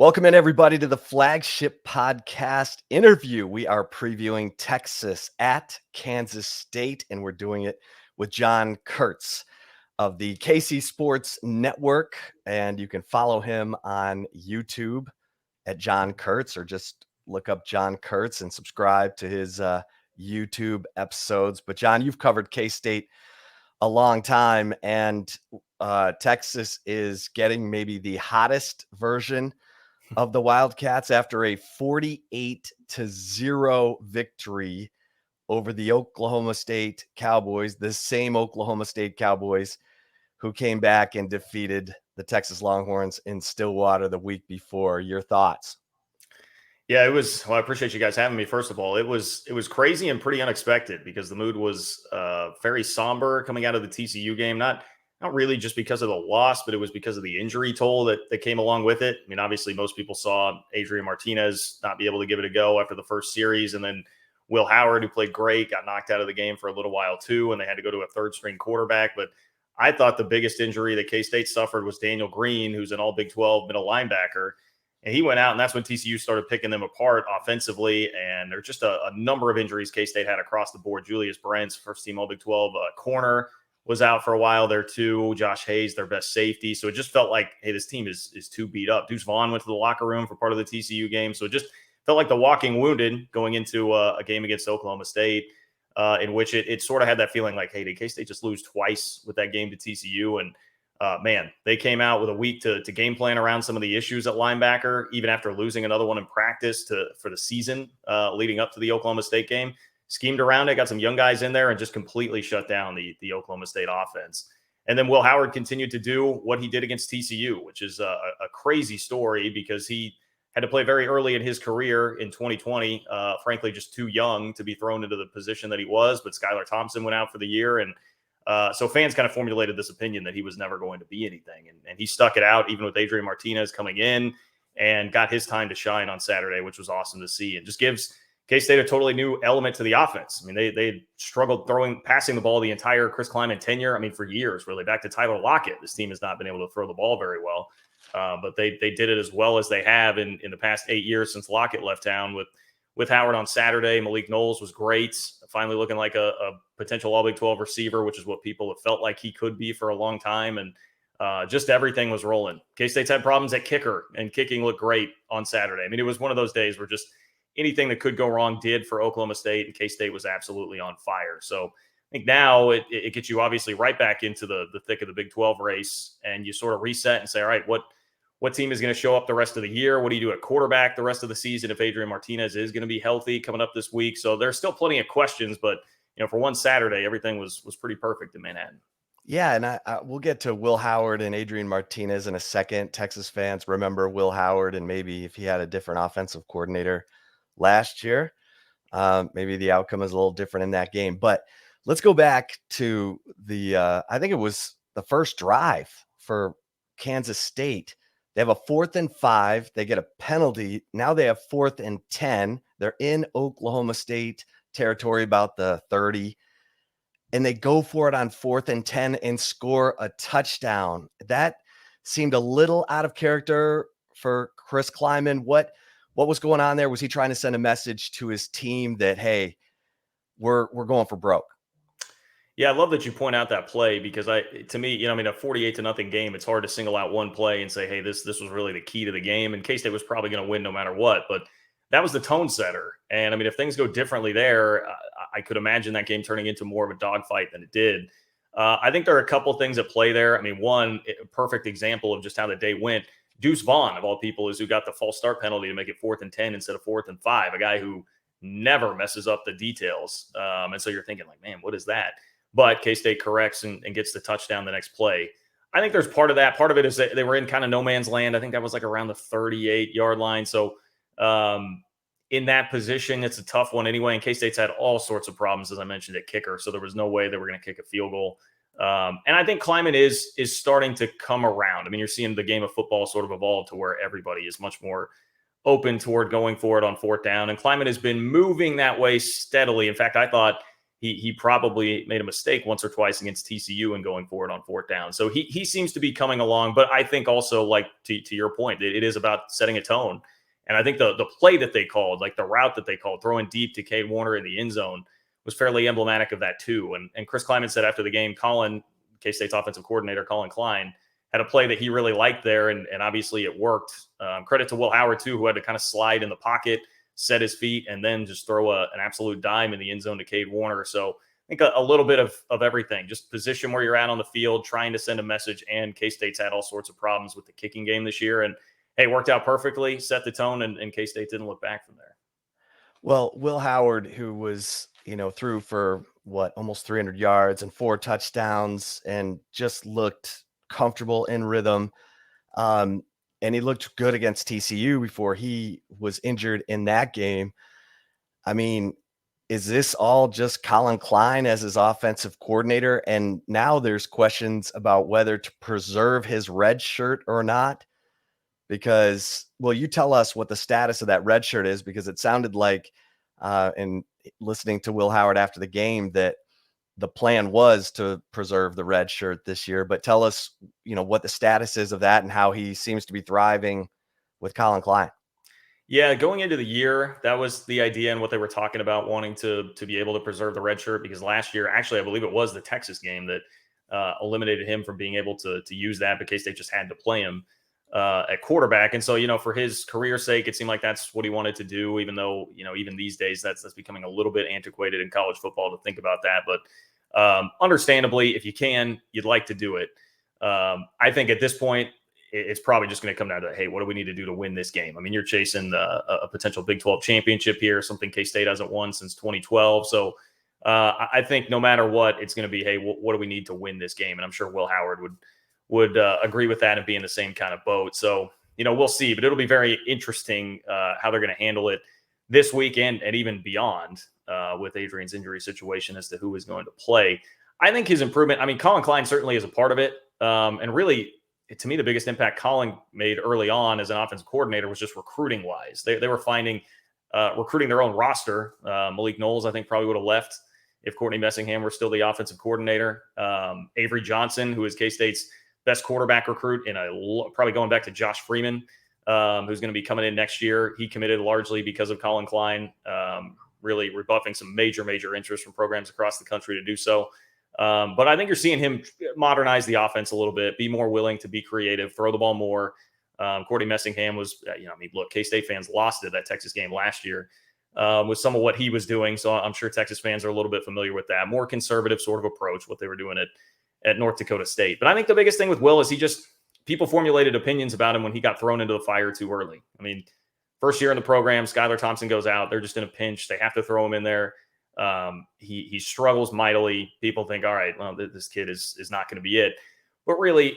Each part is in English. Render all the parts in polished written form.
Welcome in, everybody, to the Flagship podcast interview. We are previewing Texas at Kansas State, and we're doing it with John Kurtz of the KC Sports Network. And you can follow him on YouTube at John Kurtz, or just look up John Kurtz and subscribe to his YouTube episodes. But John, you've covered K-State a long time, and Texas is getting maybe the hottest version of the Wildcats after a 48-0 victory over the Oklahoma State Cowboys, the same Oklahoma State Cowboys who came back and defeated the Texas Longhorns in Stillwater the week before. Your thoughts? Yeah, it was. Well, I appreciate you guys having me. First of all, it was crazy and pretty unexpected because the mood was very somber coming out of the TCU game. Not really just because of the loss, but it was because of the injury toll that came along with it. I mean, obviously, most people saw Adrian Martinez not be able to give it a go after the first series. And then Will Howard, who played great, got knocked out of the game for a little while, too. And they had to go to a third-string quarterback. But I thought the biggest injury that K-State suffered was Daniel Green, who's an all-Big 12 middle linebacker. And he went out, and that's when TCU started picking them apart offensively. And there's just a number of injuries K-State had across the board. Julius Brents, first-team all-Big 12 corner, was out for a while there too. Josh Hayes, their best safety. So it just felt like, hey, this team is too beat up. Deuce Vaughn went to the locker room for part of the TCU game. So it just felt like the walking wounded going into a game against Oklahoma State, in which it sort of had that feeling like, hey, did K-State just lose twice with that game to TCU? And man, they came out with a week to game plan around some of the issues at linebacker, even after losing another one in practice for the season leading up to the Oklahoma State game. Schemed around it, got some young guys in there, and just completely shut down the Oklahoma State offense. And then Will Howard continued to do what he did against TCU, which is a crazy story because he had to play very early in his career in 2020, frankly, just too young to be thrown into the position that he was. But Skylar Thompson went out for the year, and so fans kind of formulated this opinion that he was never going to be anything. And he stuck it out, even with Adrian Martinez coming in, and got his time to shine on Saturday, which was awesome to see. And just gives K-State a totally new element to the offense. I mean, they struggled passing the ball the entire Chris Klieman tenure. I mean, for years, really, back to Tyler Lockett. This team has not been able to throw the ball very well, but they did it as well as they have in the past 8 years since Lockett left town. With Howard on Saturday, Malik Knowles was great, finally looking like a potential All-Big 12 receiver, which is what people have felt like he could be for a long time. And just everything was rolling. K-State's had problems at kicker, and kicking looked great on Saturday. I mean, it was one of those days where just anything that could go wrong did for Oklahoma State, and K-State was absolutely on fire. So I think now it gets you obviously right back into the thick of the Big 12 race, and you sort of reset and say, all right, what team is going to show up the rest of the year? What do you do at quarterback the rest of the season if Adrian Martinez is going to be healthy coming up this week? So there's still plenty of questions, but for one Saturday, everything was pretty perfect in Manhattan. Yeah, and we'll get to Will Howard and Adrian Martinez in a second. Texas fans remember Will Howard, and maybe if he had a different offensive coordinator last year, maybe the outcome is a little different in that game. But let's go back to I think it was the first drive for Kansas State. They have a 4th and 5. They get a penalty. Now they have 4th and 10. They're in Oklahoma State territory, about the 30. And they go for it on 4th and 10 and score a touchdown. That seemed a little out of character for Chris Klieman. What was going on there? Was he trying to send a message to his team that, hey, we're going for broke? Yeah, I love that you point out that play because to me, a 48-0 game, it's hard to single out one play and say, hey, this was really the key to the game. And K-State was probably going to win no matter what. But that was the tone setter. And I mean, if things go differently there, I could imagine that game turning into more of a dogfight than it did. I think there are a couple things at play there. I mean, one, a perfect example of just how the day went. Deuce Vaughn, of all people, is who got the false start penalty to make it 4th and 10 instead of 4th and 5, a guy who never messes up the details. And so you're thinking like, man, what is that? But K-State corrects and gets the touchdown the next play. I think there's part of that. Part of it is that they were in kind of no man's land. I think that was like around the 38-yard line. So in that position, it's a tough one anyway. And K-State's had all sorts of problems, as I mentioned, at kicker. So there was no way they were going to kick a field goal. And I think Klieman is starting to come around. I mean, you're seeing the game of football sort of evolve to where everybody is much more open toward going for it on 4th down. And Klieman has been moving that way steadily. In fact, I thought he probably made a mistake once or twice against TCU and going forward on fourth down. So he seems to be coming along. But I think also, like to your point, it is about setting a tone. And I think the play that they called, like the route that they called, throwing deep to Cade Warner in the end zone, was fairly emblematic of that too. And Chris Kleiman said after the game, K-State's offensive coordinator, Colin Klein, had a play that he really liked there, and obviously it worked. Credit to Will Howard too, who had to kind of slide in the pocket, set his feet, and then just throw an absolute dime in the end zone to Cade Warner. So I think a little bit of everything, just position where you're at on the field, trying to send a message. And K-State's had all sorts of problems with the kicking game this year, and hey, worked out perfectly, set the tone, and K-State didn't look back from there. Well, Will Howard, who was, threw for almost 300 yards and 4 touchdowns and just looked comfortable in rhythm. And he looked good against TCU before he was injured in that game. I mean, is this all just Colin Klein as his offensive coordinator? And now there's questions about whether to preserve his red shirt or not. Because, well, you tell us what the status of that red shirt is, because it sounded like, in listening to Will Howard after the game, that the plan was to preserve the red shirt this year. But tell us, what the status is of that and how he seems to be thriving with Colin Klein. Yeah, going into the year, that was the idea and what they were talking about, wanting to be able to preserve the red shirt, because last year, actually, I believe it was the Texas game that eliminated him from being able to use that, because they just had to play him at quarterback. And so, for his career's sake, it seemed like that's what he wanted to do, even though, even these days that's becoming a little bit antiquated in college football to think about that. But understandably, if you can, you'd like to do it. I think at this point, it's probably just going to come down to, hey, what do we need to do to win this game? I mean, you're chasing a potential Big 12 championship here, something K-State hasn't won since 2012. So I think no matter what, it's going to be, hey, what do we need to win this game? And I'm sure Will Howard would agree with that and be in the same kind of boat. So, we'll see. But it'll be very interesting how they're going to handle it this weekend and even beyond with Adrian's injury situation as to who is going to play. I think his improvement, Colin Klein certainly is a part of it. And really, to me, the biggest impact Colin made early on as an offensive coordinator was just recruiting wise. They were finding recruiting their own roster. Malik Knowles, I think, probably would have left if Courtney Messingham were still the offensive coordinator. Avery Johnson, who is K-State's best quarterback recruit, probably going back to Josh Freeman, who's going to be coming in next year. He committed largely because of Colin Klein, really rebuffing some major interest from programs across the country to do so. But I think you're seeing him modernize the offense a little bit, be more willing to be creative, throw the ball more. Courtney Messingham was, look, K-State fans lost it that Texas game last year with some of what he was doing. So I'm sure Texas fans are a little bit familiar with that more conservative sort of approach, what they were doing at North Dakota State. But I think the biggest thing with Will is people formulated opinions about him when he got thrown into the fire too early. First year in the program, Skylar Thompson goes out. They're just in a pinch. They have to throw him in there. He struggles mightily. People think, all right, well, this kid is not going to be it. But really,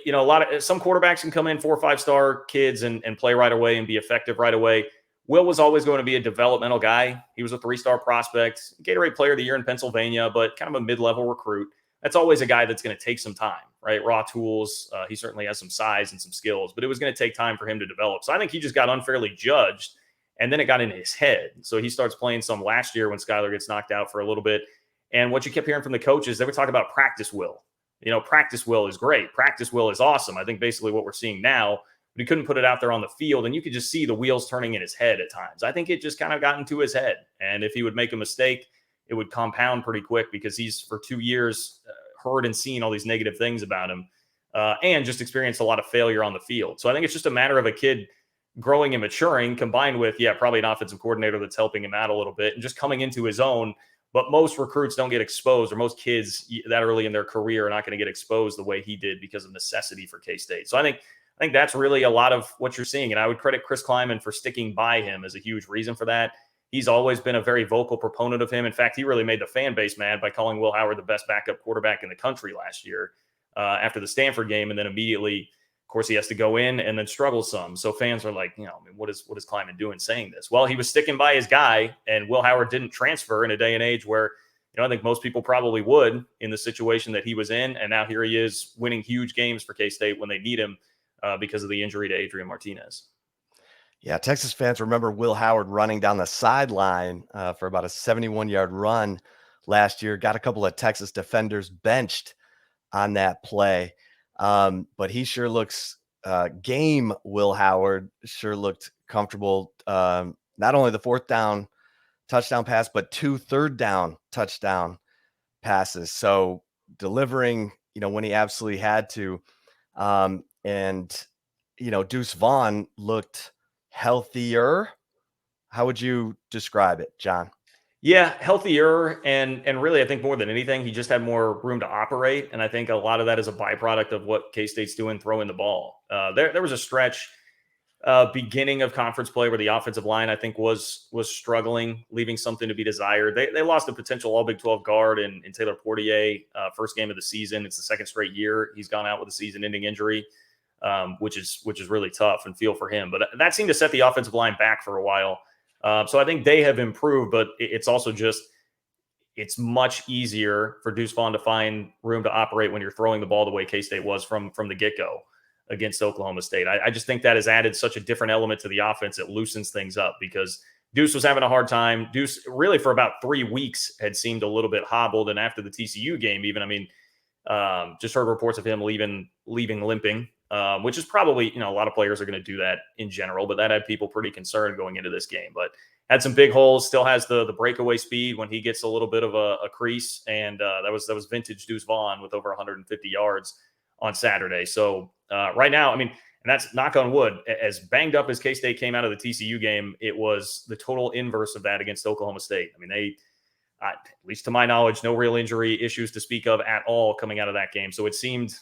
some quarterbacks can come in 4 or 5-star kids and play right away and be effective right away. Will was always going to be a developmental guy. He was a 3-star prospect, Gatorade Player of the Year in Pennsylvania, but kind of a mid-level recruit. That's always a guy that's going to take some time, right? Raw tools. He certainly has some size and some skills, but it was going to take time for him to develop. So I think he just got unfairly judged, and then it got in his head. So he starts playing some last year when Skylar gets knocked out for a little bit. And what you kept hearing from the coaches, they were talking about practice will. Practice will is great. Practice will is awesome. I think basically what we're seeing now, but he couldn't put it out there on the field, and you could just see the wheels turning in his head at times. I think it just kind of got into his head. And if he would make a mistake, it would compound pretty quick, because he's for 2 years heard and seen all these negative things about him and just experienced a lot of failure on the field. So I think it's just a matter of a kid growing and maturing, combined with, probably an offensive coordinator that's helping him out a little bit and just coming into his own. But most recruits don't get exposed, or most kids that early in their career are not going to get exposed the way he did because of necessity for K-State. So I think that's really a lot of what you're seeing. And I would credit Chris Kleiman for sticking by him as a huge reason for that. He's always been a very vocal proponent of him. In fact, he really made the fan base mad by calling Will Howard the best backup quarterback in the country last year after the Stanford game. And then immediately, of course, he has to go in and then struggle some. So fans are like, what is Kleiman doing saying this? Well, he was sticking by his guy, and Will Howard didn't transfer in a day and age where, I think most people probably would in the situation that he was in. And now here he is winning huge games for K-State when they need him because of the injury to Adrian Martinez. Yeah, Texas fans remember Will Howard running down the sideline for about a 71-yard run last year. Got a couple of Texas defenders benched on that play. But he sure looks game. Will Howard sure looked comfortable. Not only the fourth down touchdown pass, but 2 third down touchdown passes. So delivering, when he absolutely had to. And Deuce Vaughn looked healthier. How would you describe it, John? Yeah, healthier, and really, I think more than anything, he just had more room to operate, and I think a lot of that is a byproduct of what K-State's doing, throwing the ball. There was a stretch beginning of conference play where the offensive line, I think, was struggling, leaving something to be desired. They lost a potential All Big 12 guard in Taylor Portier, first game of the season. It's the second straight year he's gone out with a season-ending injury, which is really tough and feel for him. But that seemed to set the offensive line back for a while. So I think they have improved, but it's also just it's much easier for Deuce Vaughn to find room to operate when you're throwing the ball the way K-State was from the get-go against Oklahoma State. I just think that has added such a different element to the offense. It loosens things up because Deuce was having a hard time. Deuce really for about 3 weeks had seemed a little bit hobbled. And after the TCU game, even, just heard reports of him leaving limping, which is probably, a lot of players are going to do that in general, but that had people pretty concerned going into this game. But had some big holes, still has the breakaway speed when he gets a little bit of a crease. And that was vintage Deuce Vaughn with over 150 yards on Saturday. So right now, and that's knock on wood, as banged up as K-State came out of the TCU game, it was the total inverse of that against Oklahoma State. They, at least to my knowledge, no real injury issues to speak of at all coming out of that game. So it seemed,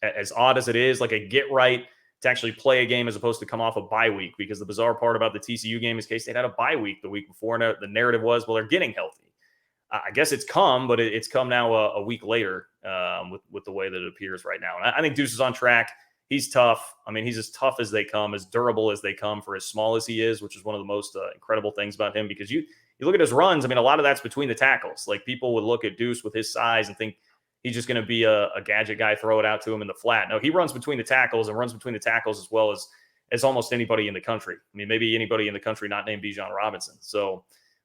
as odd as it is, like a get right to actually play a game as opposed to come off a bye week, because the bizarre part about the TCU game is K-State had a bye week the week before, and the narrative was, well, they're getting healthy. I guess it's come, but it's come now a week later with the way that it appears right now. And I think Deuce is on track. He's tough. He's as tough as they come, as durable as they come for as small as he is, which is one of the most incredible things about him, because you look at his runs. A lot of that's between the tackles. Like, people would look at Deuce with his size and think he's just going to be a gadget guy, throw it out to him in the flat. No, he runs between the tackles and runs between the tackles as well as almost anybody in the country. Maybe anybody in the country not named Bijan Robinson. So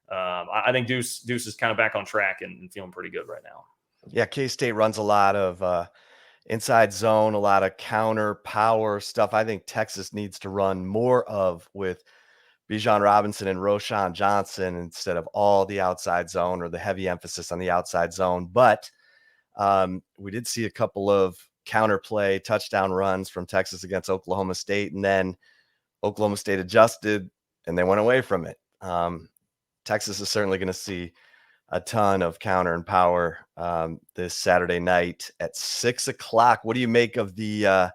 I think Deuce is kind of back on track and feeling pretty good right now. Yeah, K-State runs a lot of inside zone, a lot of counter power stuff. I think Texas needs to run more of with Bijan Robinson and Roshan Johnson instead of all the outside zone or the heavy emphasis on the outside zone. But we did see a couple of counterplay touchdown runs from Texas against Oklahoma State, and then Oklahoma State adjusted and they went away from it. Texas is certainly going to see a ton of counter and power this Saturday night at 6:00. What do you make of the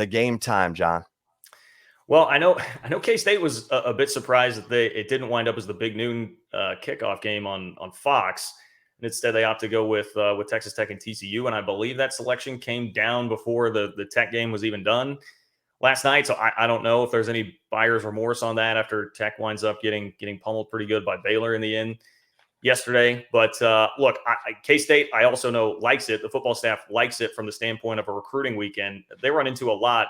game time, John? Well, I know K-State was a bit surprised that it didn't wind up as the big noon kickoff game on Fox. And instead, they opt to go with Texas Tech and TCU. And I believe that selection came down before the Tech game was even done last night. So I don't know if there's any buyer's remorse on that after Tech winds up getting pummeled pretty good by Baylor in the end yesterday. But look, K-State, I also know, likes it. The football staff likes it from the standpoint of a recruiting weekend. They run into a lot.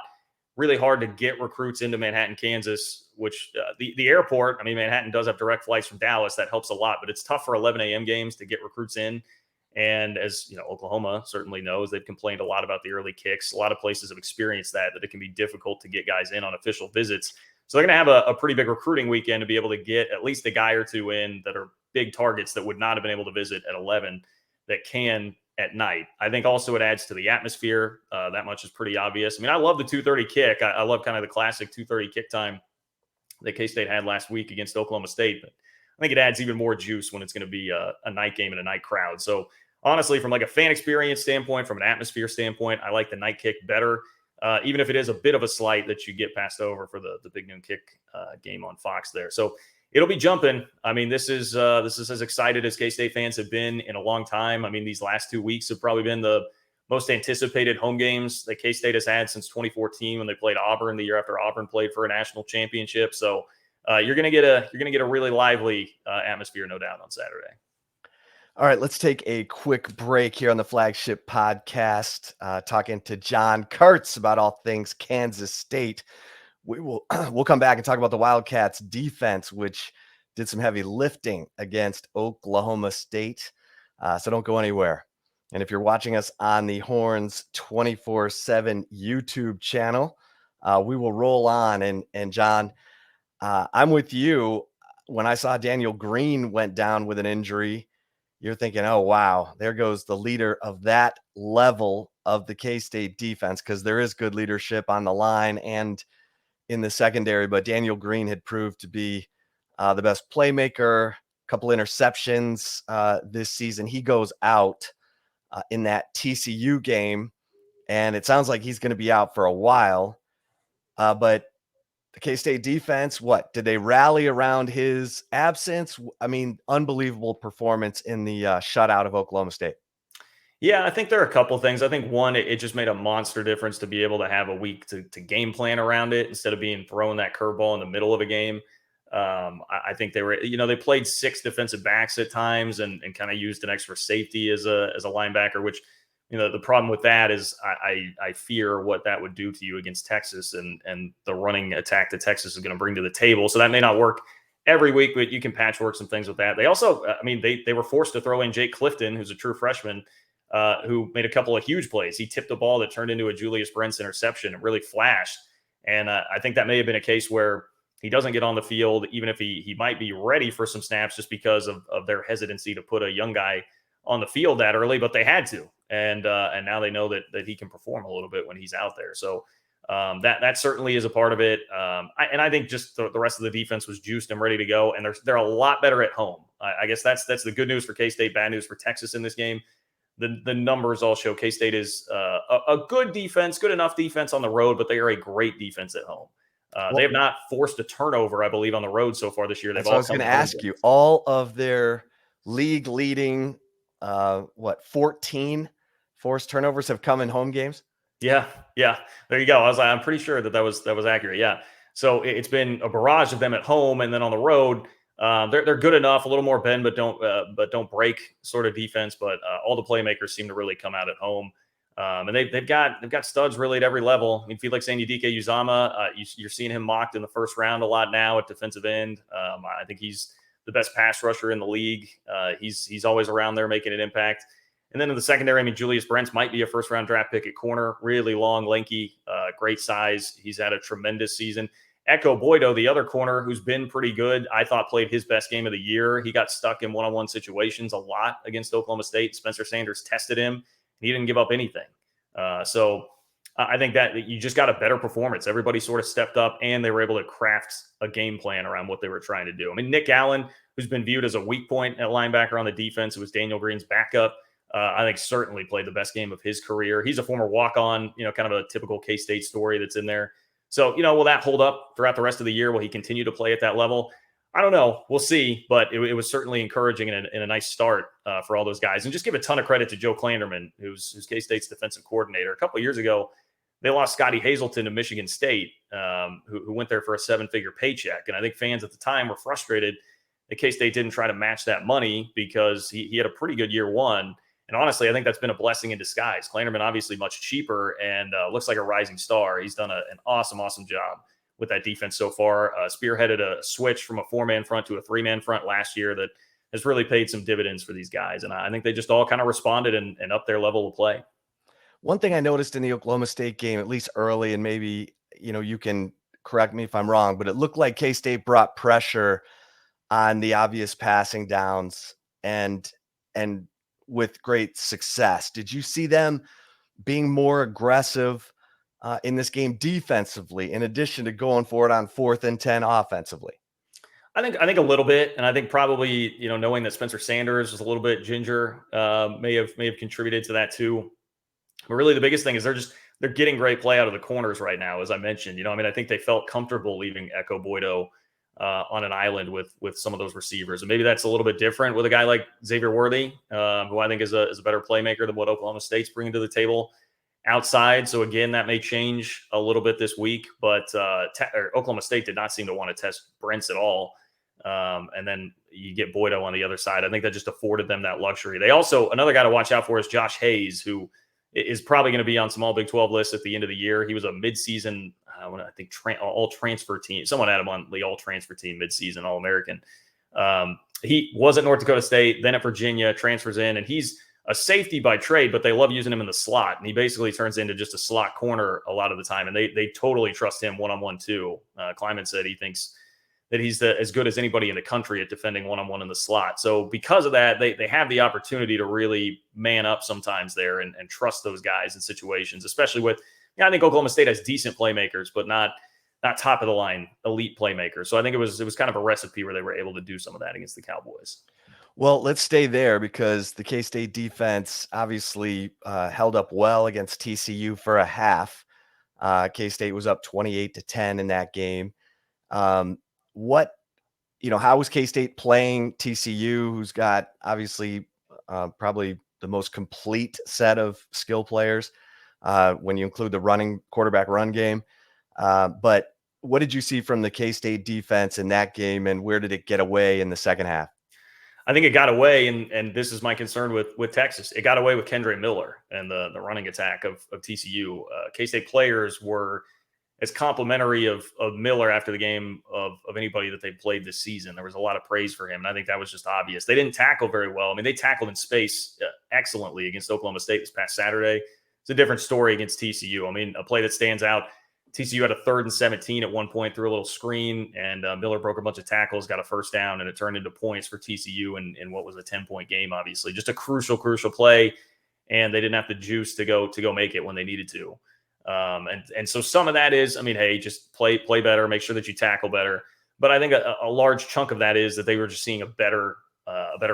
Really hard to get recruits into Manhattan, Kansas, which the airport, Manhattan does have direct flights from Dallas. That helps a lot, but it's tough for 11 a.m. games to get recruits in. And as Oklahoma certainly knows, they've complained a lot about the early kicks. A lot of places have experienced that it can be difficult to get guys in on official visits. So they're going to have a pretty big recruiting weekend to be able to get at least a guy or two in that are big targets that would not have been able to visit at 11 that can at night. I think also it adds to the atmosphere. That much is pretty obvious. I love the 2:30 kick. I love kind of the classic 2:30 kick time that K-State had last week against Oklahoma State. But I think it adds even more juice when it's going to be a night game and a night crowd. So honestly, from like a fan experience standpoint, from an atmosphere standpoint, I like the night kick better, even if it is a bit of a slight that you get passed over for the big noon kick game on Fox there. So it'll be jumping. This is as excited as K-State fans have been in a long time. These last 2 weeks have probably been the most anticipated home games that K-State has had since 2014 when they played Auburn the year after Auburn played for a national championship. So you're gonna get a really lively atmosphere, no doubt, on Saturday. All right, let's take a quick break here on the Flagship podcast, talking to John Kurtz about all things Kansas State. We'll come back and talk about the Wildcats defense, which did some heavy lifting against Oklahoma State. So don't go anywhere. And if you're watching us on the Horns 24/7 YouTube channel, we will roll on. And John, I'm with you. When I saw Daniel Green went down with an injury, you're thinking, oh, wow, there goes the leader of that level of the K-State defense, because there is good leadership on the line and in the secondary. But Daniel Green had proved to be the best playmaker, a couple interceptions this season. He goes out in that TCU game, and it sounds like he's going to be out for a while. But the K-State defense, what did they rally around his absence? I mean, unbelievable performance in the shutout of Oklahoma State. Yeah, I think there are a couple things. I think one, it just made a monster difference to be able to have a week to game plan around it instead of being thrown that curveball in the middle of a game. I think they were, they played 6 defensive backs at times and kind of used an extra safety as a linebacker, which, the problem with that is I fear what that would do to you against Texas and the running attack that Texas is going to bring to the table. So that may not work every week, but you can patchwork some things with that. They also, they were forced to throw in Jake Clifton, who's a true freshman, who made a couple of huge plays. He tipped a ball that turned into a Julius Brents interception and really flashed. And I think that may have been a case where he doesn't get on the field, even if he might be ready for some snaps just because of their hesitancy to put a young guy on the field that early, but they had to. And now they know that he can perform a little bit when he's out there. So that certainly is a part of it. I think just the rest of the defense was juiced and ready to go. And they're a lot better at home. I guess that's the good news for K-State, bad news for Texas in this game. The numbers all show K-State is a good defense, good enough defense on the road, but they are a great defense at home. They have not forced a turnover, I believe, on the road so far this year. That's what I was going to ask you. All of their league leading, 14 forced turnovers have come in home games? Yeah. There you go. I'm pretty sure that was accurate. Yeah. So it's been a barrage of them at home, and then on the road, they're good enough, a little more bend, but don't break sort of defense. But all the playmakers seem to really come out at home, and they've got studs really at every level. I mean, Felix Anudike-Uzomah, you're seeing him mocked in the first round a lot now at defensive end. I think he's the best pass rusher in the league. He's always around there making an impact. And then in the secondary, Julius Brents might be a first-round draft pick at corner. Really long, lanky, great size. He's had a tremendous season. Echo Boydo, the other corner, who's been pretty good, I thought played his best game of the year. He got stuck in one-on-one situations a lot against Oklahoma State. Spencer Sanders tested him. He didn't give up anything. So I think that you just got a better performance. Everybody sort of stepped up, and they were able to craft a game plan around what they were trying to do. Nick Allen, who's been viewed as a weak point at linebacker on the defense, it was Daniel Green's backup. I think certainly played the best game of his career. He's a former walk-on, kind of a typical K-State story that's in there. So, will that hold up throughout the rest of the year? Will he continue to play at that level? I don't know. We'll see. But it was certainly encouraging and a nice start for all those guys. And just give a ton of credit to Joe Klanderman, who's K-State's defensive coordinator. A couple of years ago, they lost Scotty Hazelton to Michigan State, who went there for a 7-figure paycheck. And I think fans at the time were frustrated that K-State didn't try to match that money because he had a pretty good year one. And honestly, I think that's been a blessing in disguise. Klanderman obviously much cheaper and looks like a rising star. He's done an awesome job with that defense so far. Spearheaded a switch from a 4-man front to a 3-man front last year that has really paid some dividends for these guys. And I think they just all kind of responded and upped their level of play. One thing I noticed in the Oklahoma State game, at least early, and maybe, you can correct me if I'm wrong, but it looked like K-State brought pressure on the obvious passing downs and with great success. Did you see them being more aggressive in this game defensively, in addition to going for it on 4th and 10 offensively? I think a little bit, and I think probably knowing that Spencer Sanders was a little bit ginger may have contributed to that too. But really, the biggest thing is they're getting great play out of the corners right now, as I mentioned. I think they felt comfortable leaving Echo Boydo on an island with some of those receivers. And maybe that's a little bit different with a guy like Xavier Worthy, who I think is a better playmaker than what Oklahoma State's bringing to the table outside. So again, that may change a little bit this week, but Oklahoma State did not seem to want to test Brents at all. And then you get Boydo on the other side. I think that just afforded them that luxury. They also, another guy to watch out for is Josh Hayes, who is probably going to be on some all Big 12 lists at the end of the year. He was a midseason, I think all transfer team. Someone had him on the all transfer team midseason, All-American. He was at North Dakota State, then at Virginia, transfers in, and he's a safety by trade, but they love using him in the slot. And he basically turns into just a slot corner a lot of the time. And they totally trust him one-on-one too. Kleiman said he thinks that he's as good as anybody in the country at defending one-on-one in the slot. So because of that, they have the opportunity to really man up sometimes there and trust those guys in situations, especially with, I think Oklahoma State has decent playmakers, but not top of the line elite playmakers. So I think it was kind of a recipe where they were able to do some of that against the Cowboys. Well, let's stay there because the K-State defense obviously held up well against TCU for a half. K-State was up 28-10 in that game. How was K-State playing TCU, who's got obviously probably the most complete set of skill players when you include the quarterback run game. But what did you see from the K-State defense in that game, and where did it get away in the second half? I think it got away, and this is my concern with Texas. It got away with Kendre Miller and the running attack of TCU. K-State players were as complimentary of Miller after the game of anybody that they played this season. There was a lot of praise for him, and I think that was just obvious. They didn't tackle very well. I mean, they tackled in space excellently against Oklahoma State this past Saturday. It's a different story against TCU. I mean, a play that stands out, TCU had a 3rd and 17 at one point through a little screen, and Miller broke a bunch of tackles, got a first down, and it turned into points for TCU in what was a 10-point game, obviously. Just a crucial play, and they didn't have the juice to go make it when they needed to. And so some of that is, I mean, hey, just play better, make sure that you tackle better. But I think a large chunk of that is that they were just seeing a better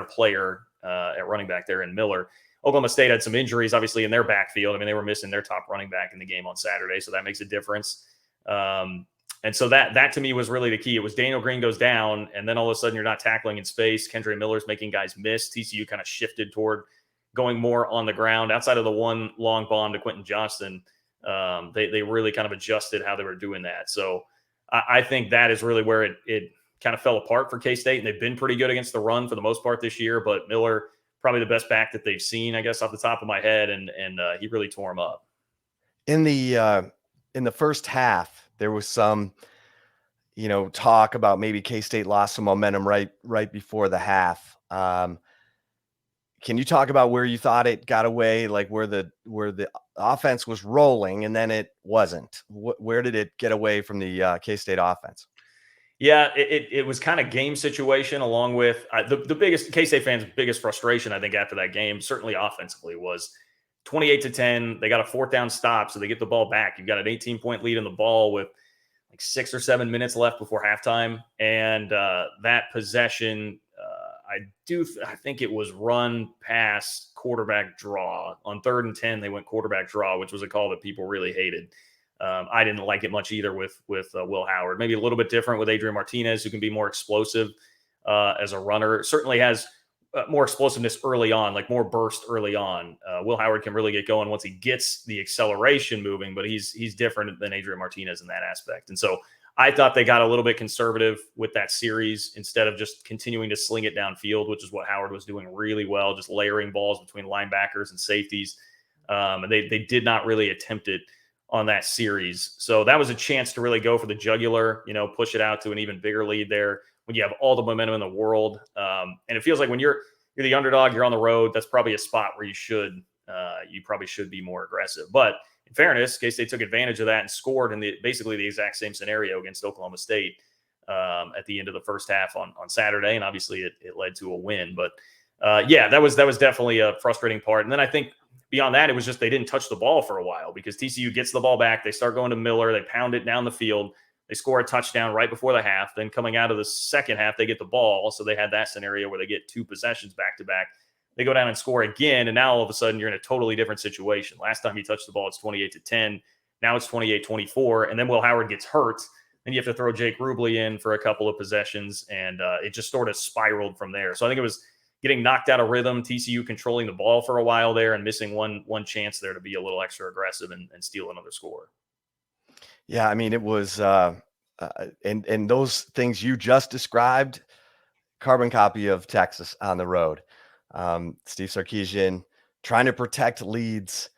player at running back there in Miller. Oklahoma State had some injuries, obviously, in their backfield. I mean, they were missing their top running back in the game on Saturday, so that makes a difference. And so that to me was really the key. It was Daniel Green goes down, and then all of a sudden you're not tackling in space. Kendre Miller's making guys miss. TCU kind of shifted toward going more on the ground. Outside of the one long bomb to Quentin Johnston, they really kind of adjusted how they were doing that. So I think that is really where it kind of fell apart for K-State, and they've been pretty good against the run for the most part this year, but Miller – probably the best back that they've seen, I guess, off the top of my head, and he really tore him up. In the first half, there was some, talk about maybe K-State lost some momentum right before the half. Can you talk about where you thought it got away, like where the offense was rolling and then it wasn't? Where did it get away from the K-State offense? Yeah, it was kind of game situation, along with the biggest K-State fans' biggest frustration, I think, after that game, certainly offensively, was 28-10. They got a 4th down stop, so they get the ball back. You've got an 18-point lead in the ball with like 6 or 7 minutes left before halftime, and that possession, I think it was run pass quarterback draw. On 3rd and 10, they went quarterback draw, which was a call that people really hated. I didn't like it much either with Will Howard. Maybe a little bit different with Adrian Martinez, who can be more explosive as a runner. Certainly has more explosiveness early on, like more burst early on. Will Howard can really get going once he gets the acceleration moving, but he's different than Adrian Martinez in that aspect. And so I thought they got a little bit conservative with that series instead of just continuing to sling it downfield, which is what Howard was doing really well, just layering balls between linebackers and safeties. And they did not really attempt it on that series. So that was a chance to really go for the jugular, push it out to an even bigger lead there when you have all the momentum in the world. And it feels like when you're the underdog, you're on the road, that's probably a spot where you probably should be more aggressive. But in fairness, K-State took advantage of that and scored in basically the exact same scenario against Oklahoma State at the end of the first half on Saturday. And obviously it led to a win. But that was definitely a frustrating part. And then I think beyond that, it was just they didn't touch the ball for a while because TCU gets the ball back. They start going to Miller. They pound it down the field. They score a touchdown right before the half. Then coming out of the second half, they get the ball. So they had that scenario where they get 2 possessions back-to-back. They go down and score again, and now all of a sudden you're in a totally different situation. Last time you touched the ball, it's 28-10. Now it's 28-24, and then Will Howard gets hurt. Then you have to throw Jake Rubley in for a couple of possessions, and it just sort of spiraled from there. So I think it was getting knocked out of rhythm, TCU controlling the ball for a while there and missing one chance there to be a little extra aggressive and steal another score. Yeah, I mean, it was and those things you just described, carbon copy of Texas on the road. Steve Sarkisian trying to protect leads,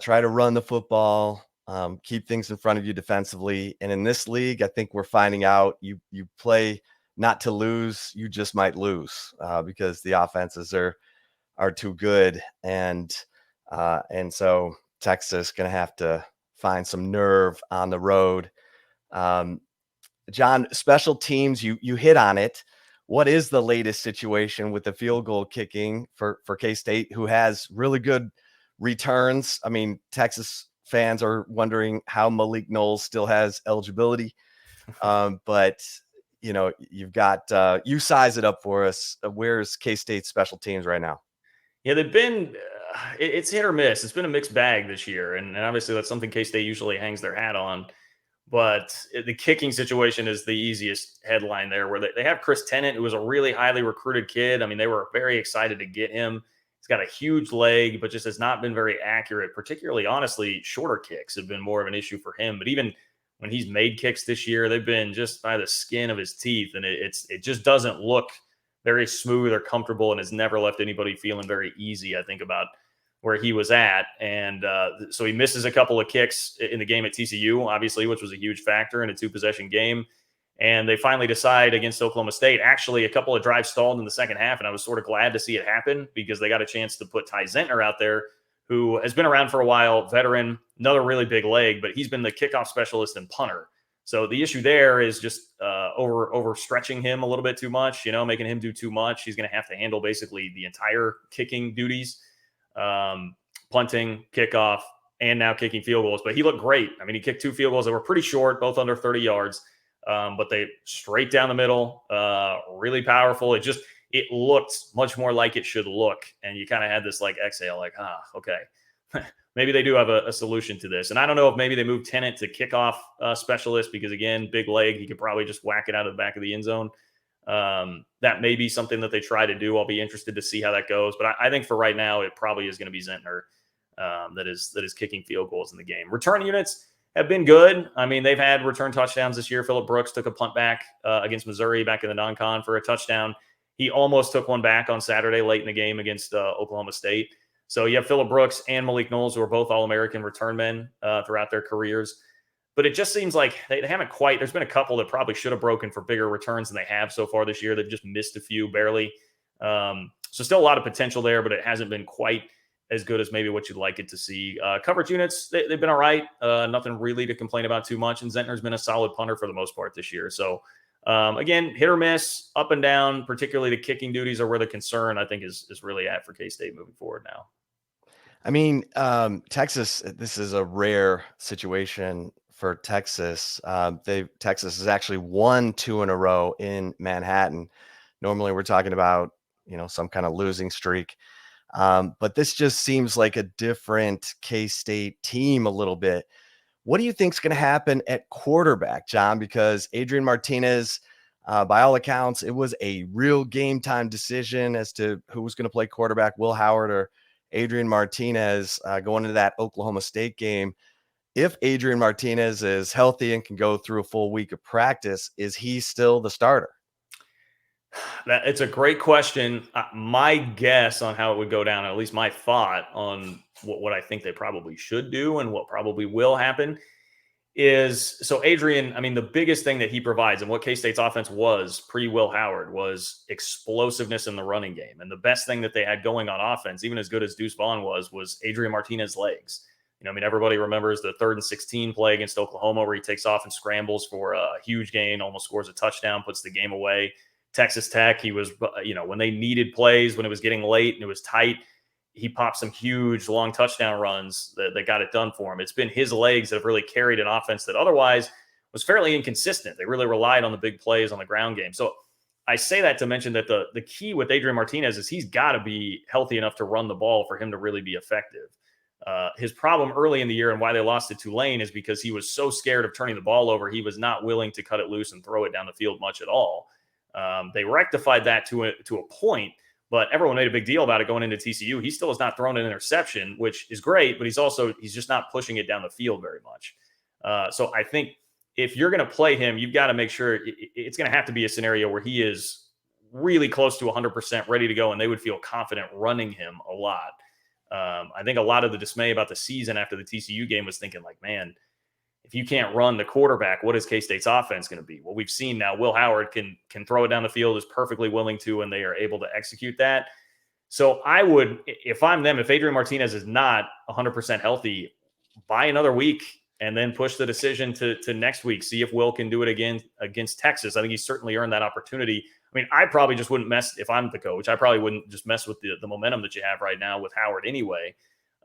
try to run the football, keep things in front of you defensively. And in this league, I think we're finding out you play not to lose, you just might lose because the offenses are too good, and so Texas going to have to find some nerve on the road. John, special teams, you hit on it. What is the latest situation with the field goal kicking for K-State, who has really good returns? I mean, Texas fans are wondering how Malik Knowles still has eligibility. But you've got you size it up for us. Where's K-State special teams right now? Yeah, they've been it's hit or miss. It's been a mixed bag this year, and obviously that's something K-State usually hangs their hat on. But the kicking situation is the easiest headline there, where they have Chris Tennant, who was a really highly recruited kid. I mean, they were very excited to get him. He's got a huge leg, but just has not been very accurate. Particularly, honestly, shorter kicks have been more of an issue for him. But even when he's made kicks this year, they've been just by the skin of his teeth, and it just doesn't look very smooth or comfortable, and has never left anybody feeling very easy. I think about where he was at. And so he misses a couple of kicks in the game at TCU, obviously, which was a huge factor in a 2-possession game. And they finally decide against Oklahoma State. Actually, a couple of drives stalled in the second half, and I was sort of glad to see it happen because they got a chance to put Ty Zentner out there, who has been around for a while, veteran, another really big leg, but he's been the kickoff specialist and punter. So the issue there is just overstretching him a little bit too much, making him do too much. He's going to have to handle basically the entire kicking duties. Punting, kickoff, and now kicking field goals. But he looked great. I mean, he kicked 2 field goals that were pretty short, both under 30 yards, but they straight down the middle, really powerful. It looked much more like it should look. And you kind of had this like exhale, like, okay, maybe they do have a solution to this. And I don't know if maybe they moved Tennant to kickoff specialist because, again, big leg, he could probably just whack it out of the back of the end zone. That may be something that they try to do. I'll be interested to see how that goes. But I think for right now, it probably is going to be Zentner that is kicking field goals in the game. Return units have been good. I mean, they've had return touchdowns this year. Phillip Brooks took a punt back against Missouri back in the non-con for a touchdown. He almost took one back on Saturday late in the game against Oklahoma State. So you have Phillip Brooks and Malik Knowles, who are both All-American return men throughout their careers. But it just seems like they haven't quite. There's been a couple that probably should have broken for bigger returns than they have so far this year. They've just missed a few barely. So still a lot of potential there, but it hasn't been quite as good as maybe what you'd like it to see. Coverage units, they've been all right. Nothing really to complain about too much. And Zentner's been a solid punter for the most part this year. So again, hit or miss, up and down, particularly the kicking duties are where the concern I think is really at for K-State moving forward now. I mean, Texas, this is a rare situation for Texas. Texas has actually won 2 in a row in Manhattan. Normally we're talking about, some kind of losing streak. But this just seems like a different K-State team a little bit. What do you think is going to happen at quarterback, John? Because Adrian Martinez, by all accounts, it was a real game time decision as to who was going to play quarterback, Will Howard or Adrian Martinez, going into that Oklahoma State game. If Adrian Martinez is healthy and can go through a full week of practice, is he still the starter? It's a great question. My guess on how it would go down, at least my thought on what I think they probably should do and what probably will happen is, so Adrian, I mean, the biggest thing that he provides and what K-State's offense was pre-Will Howard was explosiveness in the running game. And the best thing that they had going on offense, even as good as Deuce Vaughn was Adrian Martinez's legs. I mean, everybody remembers the 3rd and 16 play against Oklahoma where he takes off and scrambles for a huge gain, almost scores a touchdown, puts the game away. Texas Tech, he was, when they needed plays, when it was getting late and it was tight, he popped some huge long touchdown runs that got it done for him. It's been his legs that have really carried an offense that otherwise was fairly inconsistent. They really relied on the big plays on the ground game. So I say that to mention that the key with Adrian Martinez is he's got to be healthy enough to run the ball for him to really be effective. His problem early in the year and why they lost to Tulane is because he was so scared of turning the ball over. He was not willing to cut it loose and throw it down the field much at all. They rectified that to a point, but everyone made a big deal about it going into TCU. He still has not thrown an interception, which is great, but he's just not pushing it down the field very much. So I think if you're going to play him, you've got to make sure it's going to have to be a scenario where he is really close to 100% ready to go, and they would feel confident running him a lot. I think a lot of the dismay about the season after the TCU game was thinking like, man, if you can't run the quarterback, what is K-State's offense going to be? Well, we've seen now Will Howard can throw it down the field, is perfectly willing to, and they are able to execute that. So I would, if I'm them, if Adrian Martinez is not 100% healthy, buy another week and then push the decision to next week. See if Will can do it again against Texas. I think he's certainly earned that opportunity. I mean, I probably just wouldn't mess, if I'm the coach, I probably wouldn't just mess with the momentum that you have right now with Howard anyway.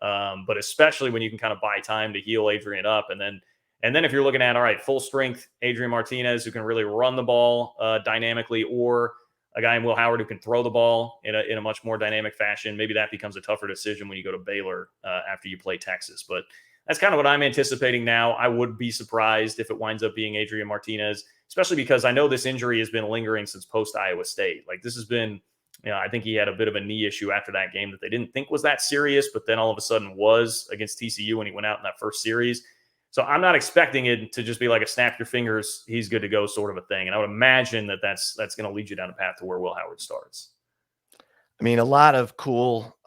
But especially when you can kind of buy time to heal Adrian up. And then if you're looking at, all right, full strength Adrian Martinez, who can really run the ball dynamically, or a guy in Will Howard who can throw the ball in a much more dynamic fashion, maybe that becomes a tougher decision when you go to Baylor after you play Texas. But that's kind of what I'm anticipating now. I would be surprised if it winds up being Adrian Martinez, especially because I know this injury has been lingering since post-Iowa State. Like, this has been, I think he had a bit of a knee issue after that game that they didn't think was that serious, but then all of a sudden was against TCU when he went out in that first series. So I'm not expecting it to just be like a snap your fingers, he's good to go sort of a thing. And I would imagine that that's going to lead you down a path to where Will Howard starts. I mean, a lot of cool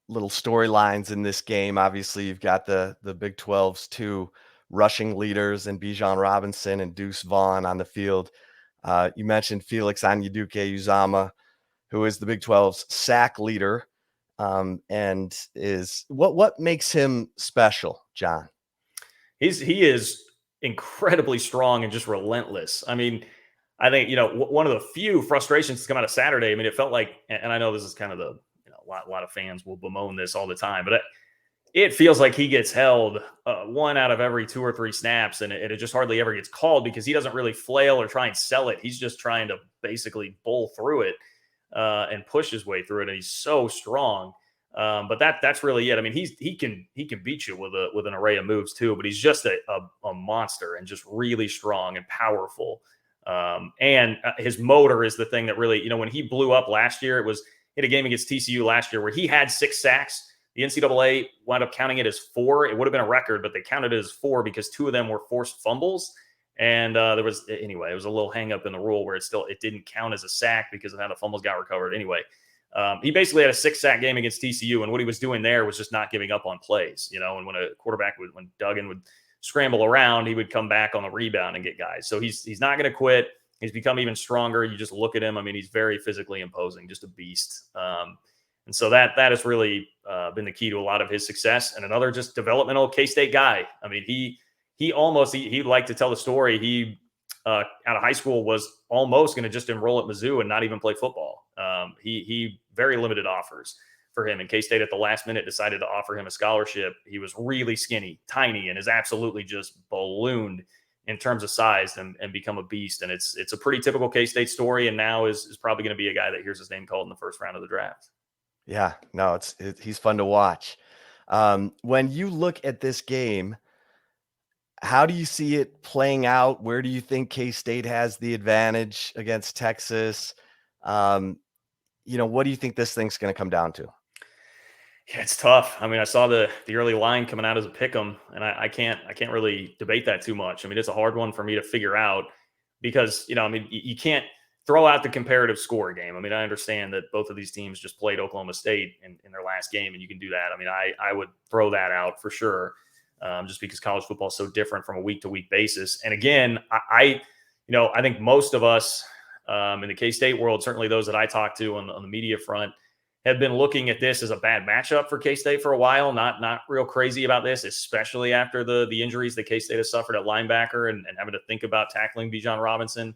little storylines in this game. Obviously, you've got the Big 12's two rushing leaders and Bijan Robinson and Deuce Vaughn on the field. You mentioned Felix Anyaduke-Uzama, who is the Big 12's sack leader, and is what makes him special, John? He is incredibly strong and just relentless. I mean, I think, one of the few frustrations to come out of Saturday, I mean, it felt like, and I know this is kind of a lot of fans will bemoan this all the time, but it feels like he gets held one out of every 2 or 3 snaps, and it just hardly ever gets called because he doesn't really flail or try and sell it. He's just trying to basically bowl through it and push his way through it, and he's so strong. But that's really it. I mean, he can beat you with an array of moves too, but he's just a monster and just really strong and powerful. And his motor is the thing that really, when he blew up last year, he had a game against TCU last year where he had 6 sacks. The NCAA wound up counting it as 4. It would have been a record, but they counted it as 4 because 2 of them were forced fumbles. And it was a little hang up in the rule where it didn't count as a sack because of how the fumbles got recovered. Anyway, he basically had a 6-sack game against TCU, and what he was doing there was just not giving up on plays. And when a quarterback when Duggan would scramble around, he would come back on the rebound and get guys. So he's not going to quit. He's become even stronger. You just look at him. I mean, he's very physically imposing, just a beast. And so that has really been the key to a lot of his success. And another just developmental K-State guy. I mean, he'd like to tell the story. He out of high school was almost going to just enroll at Mizzou and not even play football. He very limited offers for him, and K-State at the last minute decided to offer him a scholarship. He was really skinny, tiny, and is absolutely just ballooned in terms of size and become a beast. And it's a pretty typical K-State story, and now is probably going to be a guy that hears his name called in the first round of the draft. Yeah, no, he's fun to watch. When you look at this game, how do you see it playing out? Where do you think K-State has the advantage against Texas? What do you think this thing's going to come down to? Yeah, it's tough. I mean, I saw the early line coming out as a pick 'em, and I can't really debate that too much. I mean, it's a hard one for me to figure out because, you can't throw out the comparative score game. I mean, I understand that both of these teams just played Oklahoma State in their last game, and you can do that. I mean, I would throw that out for sure, just because college football is so different from a week-to-week basis. And again, I think most of us in the K-State world, certainly those that I talk to on the media front, have been looking at this as a bad matchup for K-State for a while. Not real crazy about this, especially after the injuries that K-State has suffered at linebacker and having to think about tackling Bijan Robinson.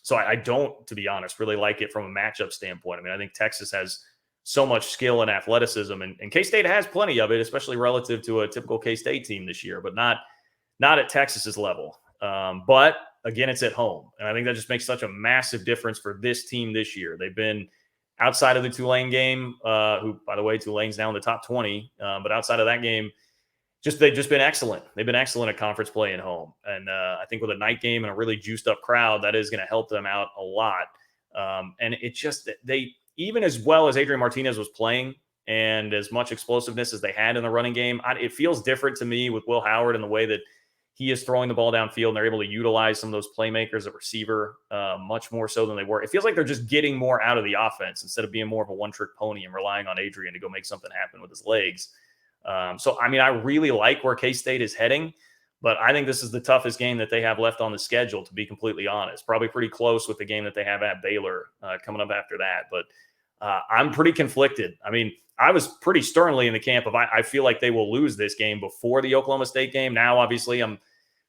So I don't, to be honest, really like it from a matchup standpoint. I mean, I think Texas has so much skill and athleticism, and K-State has plenty of it, especially relative to a typical K-State team this year, but not at Texas's level. But again, it's at home, and I think that just makes such a massive difference for this team this year. They've been outside of the Tulane game, who, by the way, Tulane's now in the top 20, but outside of that game, they've just been excellent. They've been excellent at conference play at home. And I think with a night game and a really juiced up crowd, that is going to help them out a lot. And it just, even as well as Adrian Martinez was playing and as much explosiveness as they had in the running game, it feels different to me with Will Howard and the way that he is throwing the ball downfield, and they're able to utilize some of those playmakers at receiver much more so than they were. It feels like they're just getting more out of the offense instead of being more of a one-trick pony and relying on Adrian to go make something happen with his legs. So, I mean, I really like where K-State is heading, But I think this is the toughest game that they have left on the schedule, to be completely honest. Probably pretty close with the game that they have at Baylor coming up after that. But I'm pretty conflicted. I mean, I was pretty sternly in the camp of I feel like they will lose this game before the Oklahoma State game. Now, obviously, I'm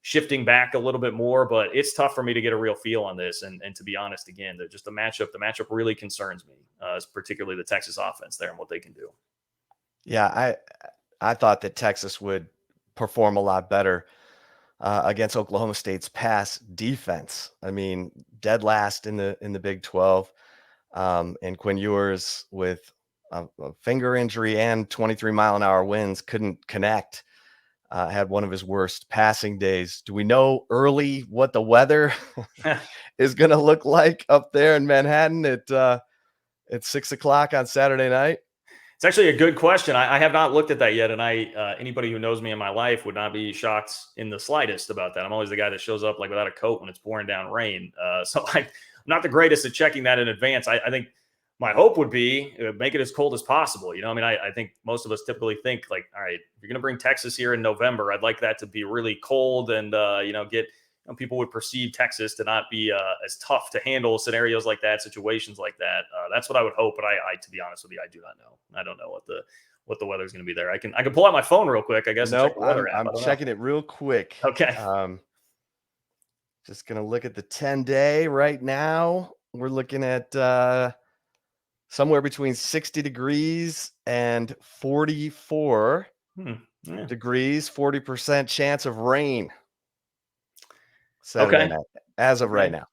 shifting back a little bit more, but it's tough for me to get a real feel on this. And to be honest, again, just the matchup really concerns me, particularly the Texas offense there and what they can do. Yeah, I thought that Texas would perform a lot better against Oklahoma State's pass defense. I mean, dead last in the Big 12, and Quinn Ewers with a finger injury and 23-mile-an-hour winds couldn't connect. Had one of his worst passing days. Do we know early what the weather is going to look like up there in Manhattan at 6:00 on Saturday night? It's actually a good question. I have not looked at that yet, and anybody who knows me in my life would not be shocked in the slightest about that. I'm always the guy that shows up like without a coat when it's pouring down rain. So I'm not the greatest at checking that in advance. I think my hope would be make it as cold as possible. You know, I mean, I think most of us typically think like, all right, if you're going to bring Texas here in November, I'd like that to be really cold and, people would perceive Texas to not be as tough to handle scenarios like that, situations like that. That's what I would hope. But I, to be honest with you, I do not know. I don't know what the weather's going to be there. I can pull out my phone real quick, I guess. Nope, I'm checking it real quick. Okay. Just going to look at the 10-day right now. We're looking at somewhere between 60 degrees and 44 degrees, 40% chance of rain. Saturday night, as of right now.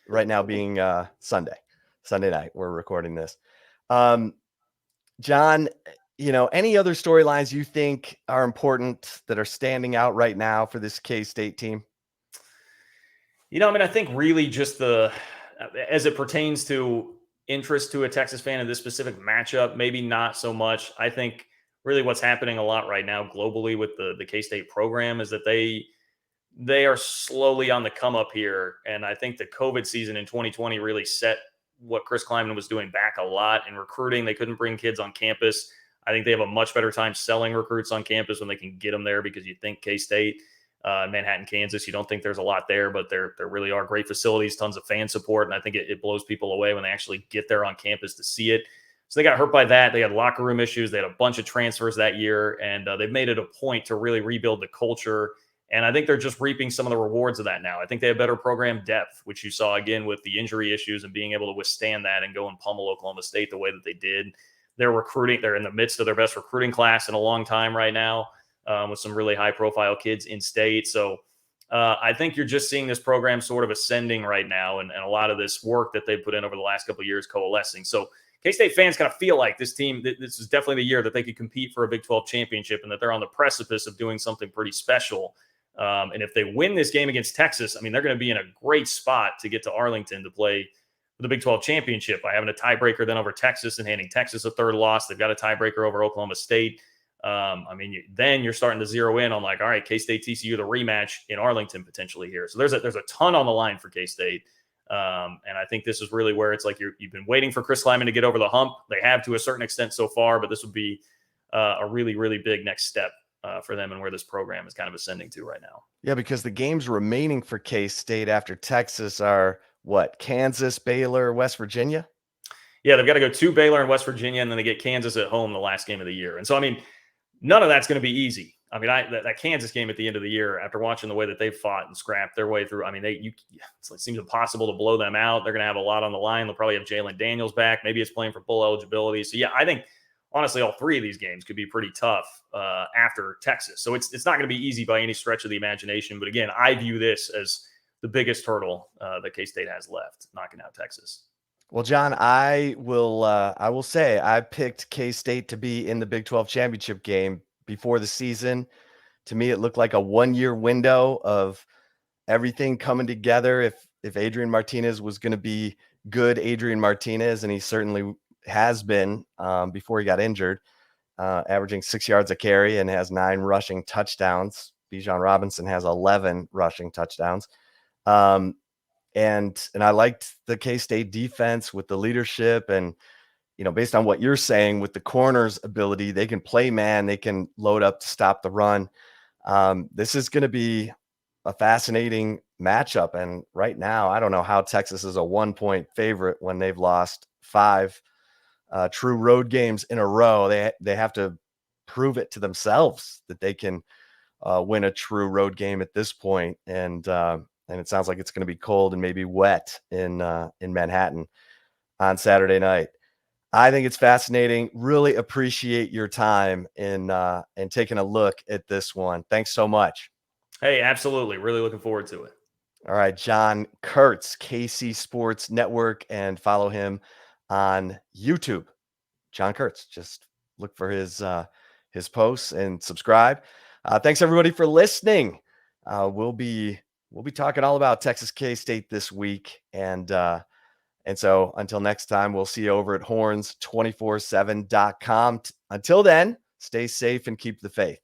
Right now being Sunday night, we're recording this. John, any other storylines you think are important that are standing out right now for this K-State team? I think really just as it pertains to interest to a Texas fan in this specific matchup, maybe not so much. I think really what's happening a lot right now globally with the K-State program is that they are slowly on the come up here. And I think the COVID season in 2020 really set what Chris Klieman was doing back a lot in recruiting. They couldn't bring kids on campus. I think they have a much better time selling recruits on campus when they can get them there, because you think K-State, Manhattan, Kansas, you don't think there's a lot there, but there really are great facilities, tons of fan support. And I think it blows people away when they actually get there on campus to see it. So they got hurt by that. They had locker room issues. They had a bunch of transfers that year, and they've made it a point to really rebuild the culture. And I think they're just reaping some of the rewards of that now. I think they have better program depth, which you saw again with the injury issues and being able to withstand that and go and pummel Oklahoma State the way that they did. They're recruiting. They're in the midst of their best recruiting class in a long time right now, with some really high profile kids in state. So I think you're just seeing this program sort of ascending right now, and a lot of this work that they've put in over the last couple of years coalescing. So K-State fans kind of feel like this team, this is definitely the year that they could compete for a Big 12 championship and that they're on the precipice of doing something pretty special. And if they win this game against Texas, I mean, they're going to be in a great spot to get to Arlington to play for the Big 12 championship by having a tiebreaker then over Texas and handing Texas a third loss. They've got a tiebreaker over Oklahoma State. Then you're starting to zero in on like, all right, K-State, TCU, the rematch in Arlington potentially here. So there's a ton on the line for K-State. And I think this is really where it's like you've been waiting for Chris Klieman to get over the hump. They have to a certain extent so far, but this would be a really, really big next step for them and where this program is kind of ascending to right now. Yeah, because the games remaining for K-State after Texas are what? Kansas, Baylor, West Virginia? Yeah, they've got to go to Baylor and West Virginia, and then they get Kansas at home the last game of the year. And so, I mean, none of that's going to be easy. I mean, that Kansas game at the end of the year, after watching the way that they've fought and scrapped their way through, I mean, it seems impossible to blow them out. They're going to have a lot on the line. They'll probably have Jalen Daniels back. Maybe it's playing for bowl eligibility. So, yeah, I think, honestly, all three of these games could be pretty tough after Texas. So it's not going to be easy by any stretch of the imagination. But, again, I view this as the biggest hurdle that K-State has left, knocking out Texas. Well, John, I will say I picked K-State to be in the Big 12 championship game before the season. To me, it looked like a 1-year window of everything coming together. If Adrian Martinez was going to be good, Adrian Martinez, and he certainly has been before he got injured, averaging 6 yards a carry and has 9 rushing touchdowns. Bijan Robinson has 11 rushing touchdowns. And I liked the K-State defense with the leadership and, based on what you're saying with the corners' ability, they can play man, they can load up to stop the run. This is going to be a fascinating matchup. And right now, I don't know how Texas is a 1-point favorite when they've lost 5 true road games in a row. They have to prove it to themselves that they can win a true road game at this point. And it sounds like it's going to be cold and maybe wet in Manhattan on Saturday night. I think it's fascinating. Really appreciate your time in taking a look at this one. Thanks so much. Hey, absolutely. Really looking forward to it. All right, John Kurtz, KC Sports Network, and follow him on YouTube. John Kurtz. Just look for his posts and subscribe. Thanks everybody for listening. We'll be talking all about Texas K-State this week, and so until next time, we'll see you over at horns247.com. Until then, stay safe and keep the faith.